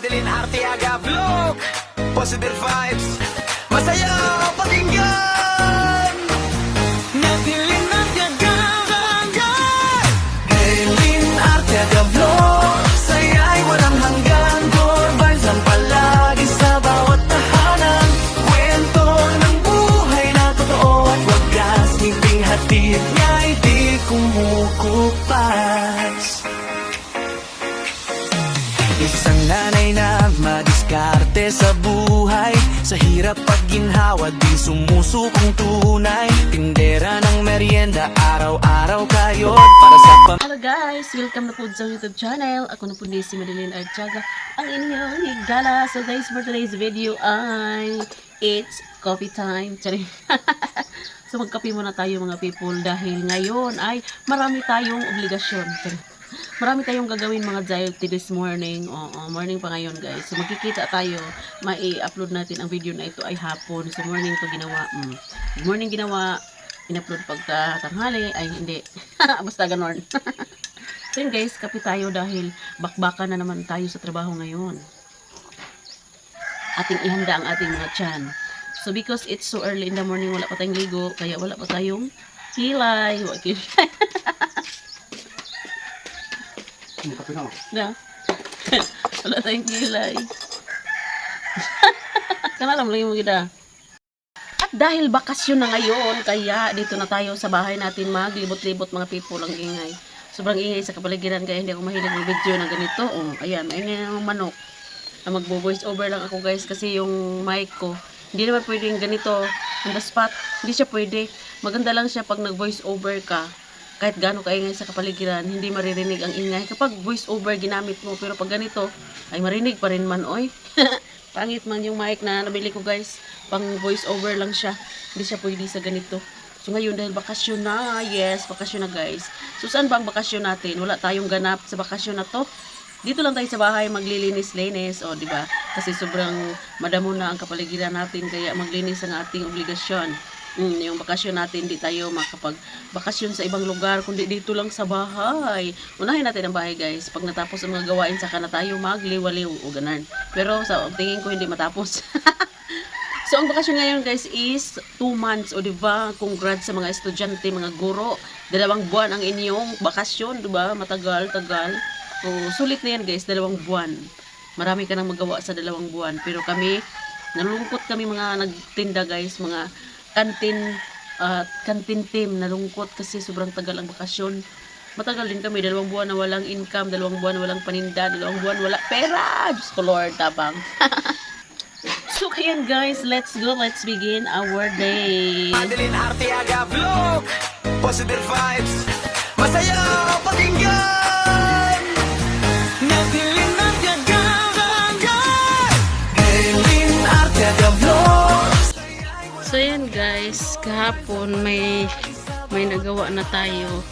Madeline Arteaga Vlog, positive vibes, masaya pakinggan. Madeline Arteaga Madeline Arteaga Vlog, saya'y walang hanggan. Good vibes lang palagi sa bawat tahanan. Kwento ng buhay na totoo at wagas, ngiping hatid niya'y di kumukupas. Isang nanay na madiskarte sa buhay, sa hirap at ginhawa di sumusukong tunay. Tindera ng merienda, araw-araw kayod para sa Hello guys! Welcome na po sa YouTube channel. Ako na po si Madeline Arteaga, ang inyong higala. So guys, for today's video ay it's coffee time. So magkape muna tayo mga people dahil ngayon ay marami tayong obligasyon. Marami tayong gagawin mga diet this morning. Morning pa ngayon guys. So magkikita tayo. Mai-upload natin ang video na ito ay hapon. So morning to ginawa. Morning ginawa. In-upload pagka tanghali. Ay hindi. Basta ganon. So yun guys, kape tayo dahil bakbakan na naman tayo sa trabaho ngayon. Ating ihanda ang ating mga tiyan. So because it's so early in the morning, wala pa tayong ligo. Kaya wala pa tayong kilay. Na. Wala tayong kilay. Kanalam lang yung kita. At dahil bakasyon na ngayon, kaya dito na tayo sa bahay natin maglibot-libot mga people ang ingay. Sobrang ingay sa kapaligiran kaya hindi ako mahilig ng video na ganito. Ayan, ayun yung manok. Magbo-voice over lang ako guys kasi yung mic ko, hindi naman pwede yung ganito on the spot. Hindi siya pwede. Maganda lang siya pag nag-voice over ka. Kahit gaano kaingay sa kapaligiran, hindi maririnig ang ingay. Kapag voice over ginamit mo, pero pag ganito, ay marinig pa rin man, oy. Pangit man yung mic na nabili ko guys. Pang voice over lang siya. Hindi siya pwede sa ganito. So ngayon dahil bakasyon na, yes, bakasyon na guys. So saan ba ang bakasyon natin? Wala tayong ganap sa bakasyon na to. Dito lang tayo sa bahay maglilinis-linis, di ba? Kasi sobrang madamo na ang kapaligiran natin, kaya maglinis ang ating obligasyon. Yung bakasyon natin, di tayo makapag-bakasyon sa ibang lugar, kundi dito lang sa bahay. Unahin natin ang bahay guys. Pag natapos ang mga gawain, saka na tayo magliwaliw o ganan. Pero sa tingin ko hindi matapos. So ang bakasyon ngayon guys is 2 months, o diba? Congrats sa mga estudyante, mga guro. 2 buwan ang inyong bakasyon, diba? Matagal-tagal. So sulit na yan guys, 2 buwan. Marami ka nang magawa sa 2 buwan. Pero kami, nalungkot kami mga nagtinda guys, mga canteen team, nalungkot kasi sobrang tagal ang bakasyon. Matagal din kami, 2 buwan na walang income, 2 buwan na walang paninda, 2 buwan wala pera. Diyos ko Lord, tabang. So kaya guys, let's begin our day. Madeline Arteaga Vlog, positive vibes, masaya pakinggan. Madeline Arteaga Madeline Arteaga Vlog. So yan guys, kahapon may nagawa na tayo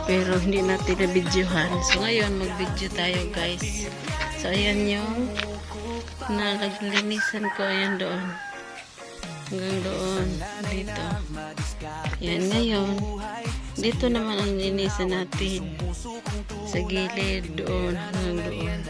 pero hindi natin na-videohan. So ngayon mag-video tayo guys. So ayan yung nalaglinisan ko, ayan doon. Hanggang doon, dito. Yan ngayon. Dito naman ang linisan natin. Sa gilid, doon, hanggang doon.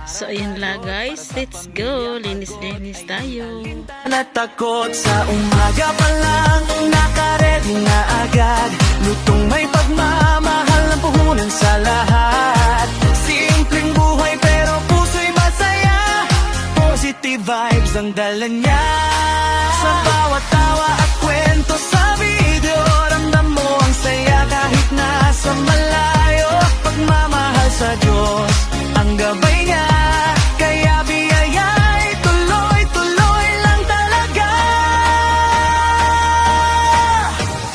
So ayan lang guys, let's go. Linis-linis tayo. Natakot sa umaga pa lang, nakaredy na agad. Lutong may pagmamahal ng puhunan sa lahat. Simpleng buhay pero puso'y masaya. Positive vibes ang dala niya. Sa bawat tawa at kwento sa video, ramdam mo ang saya kahit nasa malayo. Pagmamahal sa Diyos ang gabay niya, kaya biyaya'y tuloy-tuloy lang talaga.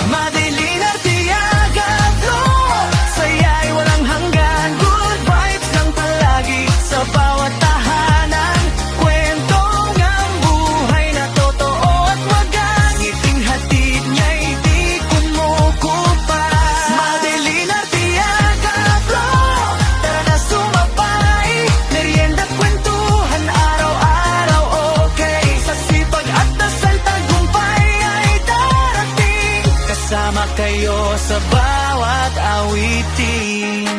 Madeline Arteaga Vlog, saya'y walang hanggan. Good vibes lang palagi sa bawat tahanan. Kwentong ang buhay na totoo at wagas, ngiting hatid niya'y di kumukupas. Madeline Arteaga Vlog, tara na sumabay. Merienda't kwentuhan araw-araw, okay. Sa sipag at dasal tagumpay ay darating. Kasama kayo sa bawat awitin.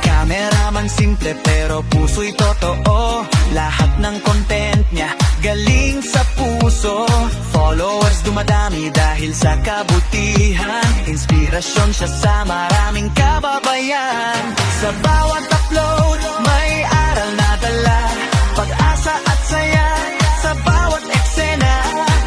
Cameraman man simple pero puso'y totoo. Lahat ng content niya galing sa puso. Followers dumadami dahil sa kabutihan. Inspirasyon siya sa maraming kababayan. Sa bawat upload may aral na dala, pag-asa at saya sa bawat eksena.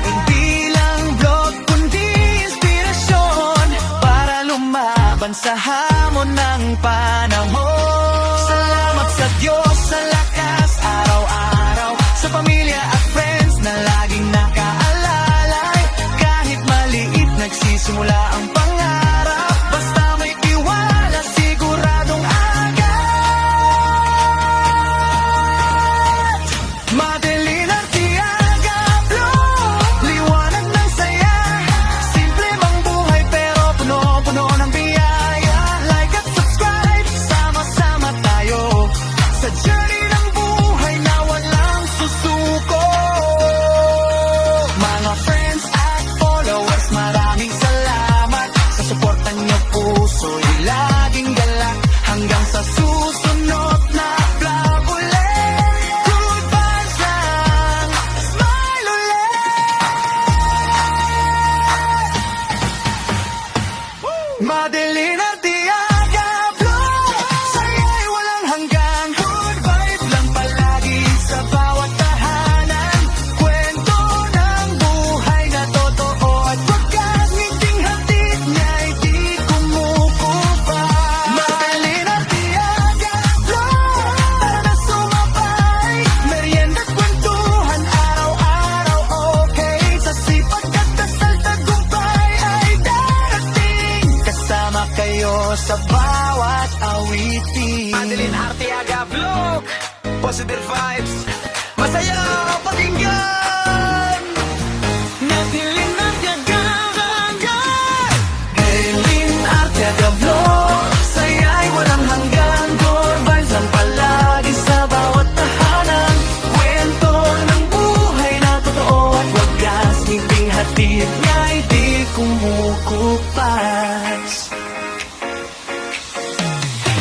Hindi lang vlog kundi inspirasyon para lumaban sa hamon ng panahon. Salamat sa Diyos sa lakas araw-araw, sa pamilya at friends na laging nakaalalay. Kahit maliit nagsisimula ang pangarap, basta may tiwala siguradong agad. Madeline Artiaga Vlog, liwanag ng saya. Simple mang buhay pero puno-puno ng biyaya. Like at subscribe, sama-sama tayo sa journey ng buhay na walang susuko. Mga friends at followers, maraming salamat sa suporta niyo. Puso'y laging galak hanggang sa susunod na vlog ulit. Good vibes lang, smile ulit. Madeline Artiaga Vlog, saya'y walang hanggang. Good vibes lang palagi sa bawat tahanan. Kwento ng buhay na totoo at wagas ngiting hatid niya'y di kumukupas. Madeline Artiaga Vlog, tara na sumabay. Merienda't kwentuhan araw-araw, okay. Sa sipag at dasal tagumpay ay darating. Kasama kayo sa bawat awitin. Madeline Artiaga Vlog, positive vibes, masaya pakinggan. Madeline Artiaga Vlog, Madeline Artiaga Vlog, saya'y walang hanggan. Good vibes lang palagi sa bawat tahanan. Kwento ng buhay na totoo at wagas ngiting hatid niya'y di kumukupas.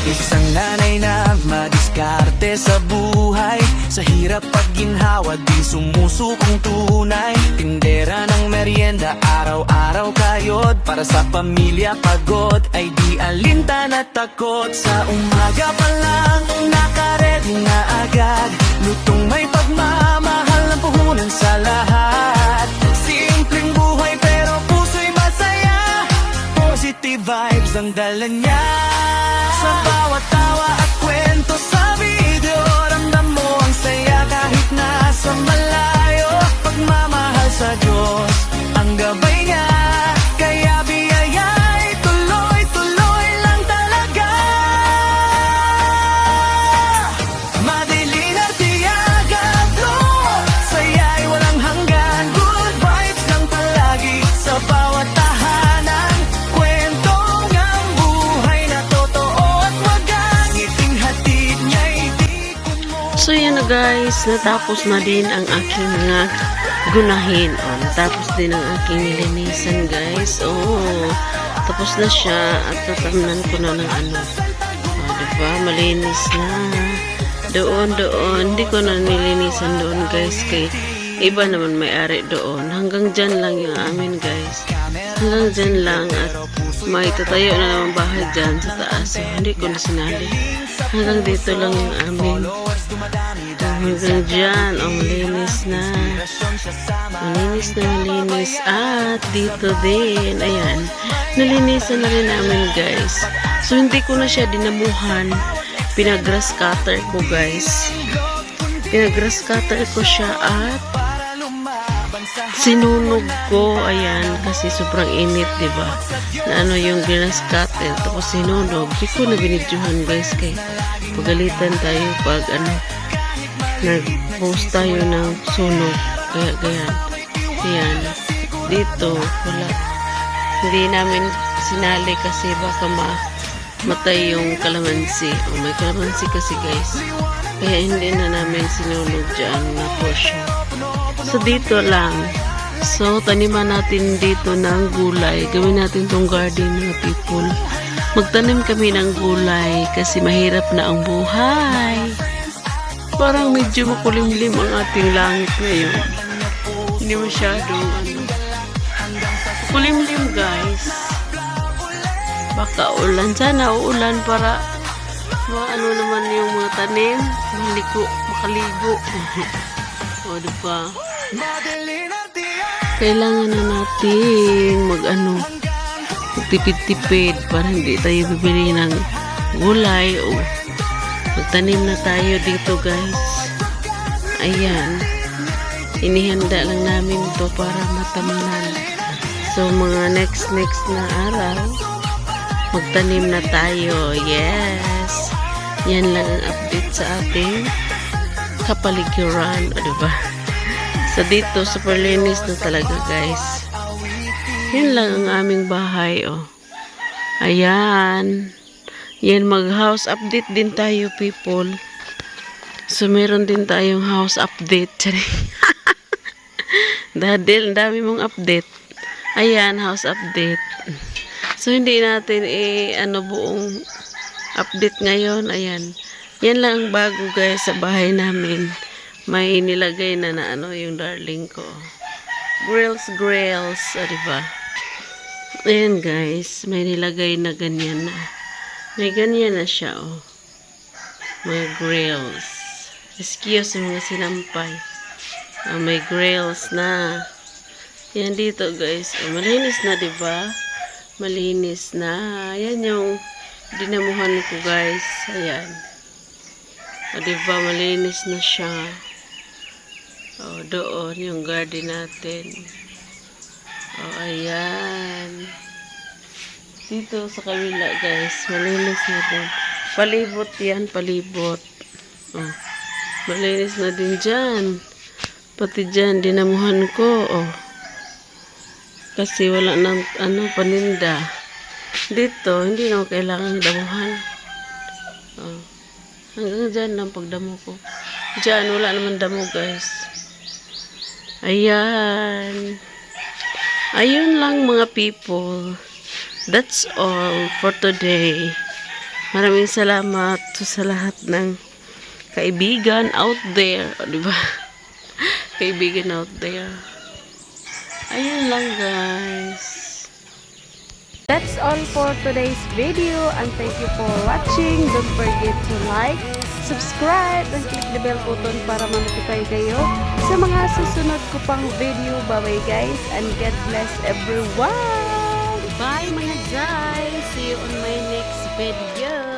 Isang nanay na madiskarte sa buhay, sa hirap pag ginhawa di sumusukong tunay. Tindera ng merienda, araw-araw kayod, para sa pamilya pagod ay di alintan at takot. Sa umaga pa lang nakaredy na agad, lutong may pagmamahal ng puhunan sa lahat. Simpleng buhay pero puso'y masaya, positive vibes ang dala niya. Sa bawat tawa at kwento sa video, ramdam mo ang saya kahit nasa malayo. Pagmamahal sa Diyos ang gabay niya, kaya biyaya'y tuloy-tuloy lang talaga. Madeline Artiaga Vlog, saya'y walang hanggan. Good vibes lang palagi sa bawat tahanan. Kwentong ang buhay na totoo at wagas ngiting hatid niya'y di So yan na guys, natapos na din ang aking mga gunahin. Natapos din ang aking nilinisan guys. Tapos na siya at natamnan ko na ng ano. Diba? Malinis na. Doon. Hindi ko na nilinisan doon guys. Kay iba naman may-ari doon. Hanggang dyan lang yung amin guys. Hanggang dyan lang at may tatayo na naman bahay dyan sa taas. So, hindi ko na sinali. Hanggang dito lang yung amin. Hanggang dyan. Malinis na. Malinis. At dito din. Ayan. Nalinisan na rin namin guys. So, hindi ko na siya dinamuhan. Pinag-grass cutter ko guys. Pinag-grass cutter ko siya at sinunog ko. Ayan. Kasi sobrang init, diba? Na ano yung grass cutter. Tapos sinunog. Di ko na binidyohan guys. Kaya pagalitan tayo pag ano nag-post tayo ng sunog. Kaya ganyan. Ayan. Dito. Wala. Hindi namin sinali kasi baka matay yung kalamansi. May kalamansi kasi guys. Kaya hindi na namin sinunog dyan na portion. So dito lang. So taniman natin dito ng gulay. Gawin natin tong garden mga people. magtanim kami ng gulay kasi mahirap na ang buhay. Parang medyo makulimlim ang ating langit ngayon. Hindi masyadong kulimlim guys. Baka ulan. Sana uulan para ano naman yung mga tanim. Makaligo. O diba? Kailangan na natin magtipid-tipid para hindi tayo bibili ng gulay o magtanim na tayo dito guys. Ayan. Inihanda lang namin to para matamnan. So mga next na araw magtanim na tayo. Yes. Yan lang ang update sa ating kapaligiran. O diba? So dito super linis na talaga guys. Yan lang ang aming bahay. Oh. Ayan. Yan, mag-house update din tayo, people. So, meron din tayong house update. Dahil, dami mong update. Ayan, house update. So, hindi natin buong update ngayon. Ayan. Yan lang ang bago, guys, sa bahay namin. May nilagay na yung darling ko. Grills. O, diba? Ayan, guys. May nilagay na ganyan na. May ganyan na siya, oh. May grills. Excuse mga sinampay. May grills na. Yan dito, guys. Malinis na, diba? Malinis na. Yan yung dinamuhan ko, guys. Ayan. Diba? Malinis na siya. Doon yung garden natin. Ayan. Dito sa kabila guys, malinis na din. Palibot yan, palibot. Malinis na din dyan. Pati dyan, dinamuhan ko. Kasi wala nang paninda. Dito, hindi na kailangan damuhan. Hanggang dyan lang pagdamo ko. Dyan, wala naman damo guys. Ayan. Ayun lang mga people. That's all for today. Maraming salamat sa lahat ng kaibigan out there. O, diba? Kaibigan out there. Ayun lang, guys. That's all for today's video. And thank you for watching. Don't forget to like, subscribe, and click the bell button para ma-notify kayo sa mga susunod ko pang video. Bye-bye, guys. And God bless everyone. Bye mga guys. See you on my next video.